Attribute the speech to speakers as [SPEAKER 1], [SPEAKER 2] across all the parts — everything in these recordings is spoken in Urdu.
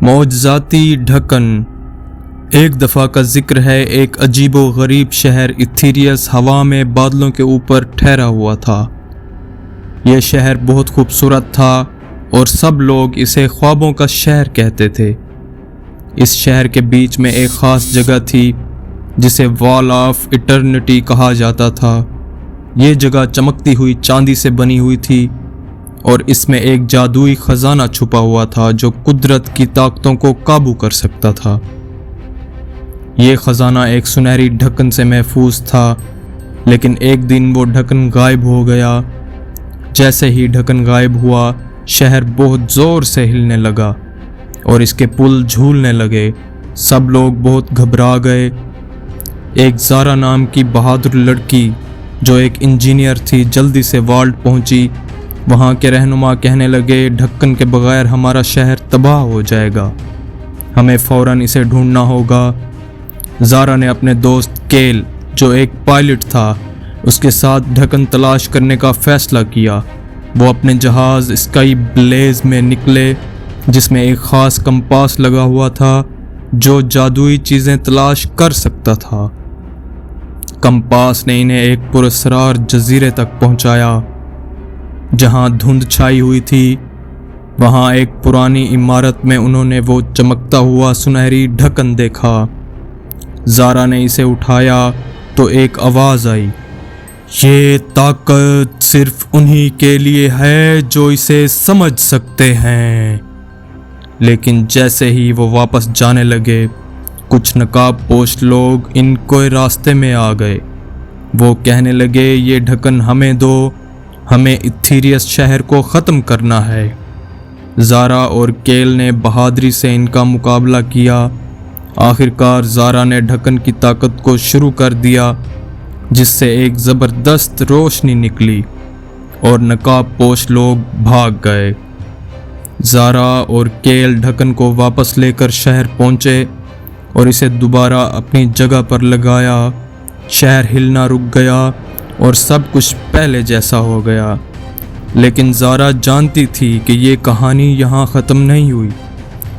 [SPEAKER 1] معجزاتی ڈھکن۔ ایک دفعہ کا ذکر ہے، ایک عجیب و غریب شہر ایتھیریس ہوا میں بادلوں کے اوپر ٹھہرا ہوا تھا۔ یہ شہر بہت خوبصورت تھا اور سب لوگ اسے خوابوں کا شہر کہتے تھے۔ اس شہر کے بیچ میں ایک خاص جگہ تھی جسے وال آف ایٹرنٹی کہا جاتا تھا۔ یہ جگہ چمکتی ہوئی چاندی سے بنی ہوئی تھی اور اس میں ایک جادوئی خزانہ چھپا ہوا تھا جو قدرت کی طاقتوں کو قابو کر سکتا تھا۔ یہ خزانہ ایک سنہری ڈھکن سے محفوظ تھا، لیکن ایک دن وہ ڈھکن غائب ہو گیا۔ جیسے ہی ڈھکن غائب ہوا، شہر بہت زور سے ہلنے لگا اور اس کے پل جھولنے لگے۔ سب لوگ بہت گھبرا گئے۔ ایک زارا نام کی بہادر لڑکی جو ایک انجینئر تھی جلدی سے والٹ پہنچی۔ وہاں کے رہنما کہنے لگے، ڈھکن کے بغیر ہمارا شہر تباہ ہو جائے گا، ہمیں فوراً اسے ڈھونڈنا ہوگا۔ زارا نے اپنے دوست کیل جو ایک پائلٹ تھا اس کے ساتھ ڈھکن تلاش کرنے کا فیصلہ کیا۔ وہ اپنے جہاز اسکائی بلیز میں نکلے جس میں ایک خاص کمپاس لگا ہوا تھا جو جادوئی چیزیں تلاش کر سکتا تھا۔ کمپاس نے انہیں ایک پراسرار جزیرے تک پہنچایا جہاں دھند چھائی ہوئی تھی۔ وہاں ایک پرانی عمارت میں انہوں نے وہ چمکتا ہوا سنہری ڈھکن دیکھا۔ زارا نے اسے اٹھایا تو ایک آواز آئی، یہ طاقت صرف انہی کے لیے ہے جو اسے سمجھ سکتے ہیں۔ لیکن جیسے ہی وہ واپس جانے لگے، کچھ نقاب پوش لوگ ان کے راستے میں آ گئے۔ وہ کہنے لگے، یہ ڈھکن ہمیں دو، ہمیں ایتھیریس شہر کو ختم کرنا ہے۔ زارا اور کیل نے بہادری سے ان کا مقابلہ کیا۔ آخرکار زارا نے ڈھکن کی طاقت کو شروع کر دیا جس سے ایک زبردست روشنی نکلی اور نقاب پوش لوگ بھاگ گئے۔ زارا اور کیل ڈھکن کو واپس لے کر شہر پہنچے اور اسے دوبارہ اپنی جگہ پر لگایا۔ شہر ہلنا رک گیا اور سب کچھ پہلے جیسا ہو گیا۔ لیکن زارا جانتی تھی کہ یہ کہانی یہاں ختم نہیں ہوئی۔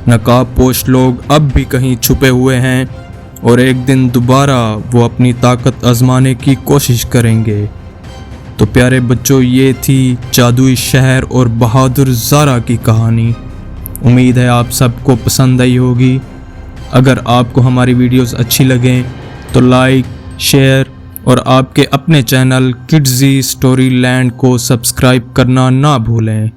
[SPEAKER 1] نقاب پوش لوگ اب بھی کہیں چھپے ہوئے ہیں اور ایک دن دوبارہ وہ اپنی طاقت آزمانے کی کوشش کریں گے۔ تو پیارے بچوں، یہ تھی جادوئی شہر اور بہادر زارا کی کہانی۔ امید ہے آپ سب کو پسند آئی ہوگی۔ اگر آپ کو ہماری ویڈیوز اچھی لگیں تو لائک، شیئر اور آپ کے اپنے چینل کڈزی اسٹوری لینڈ کو سبسکرائب کرنا نہ بھولیں۔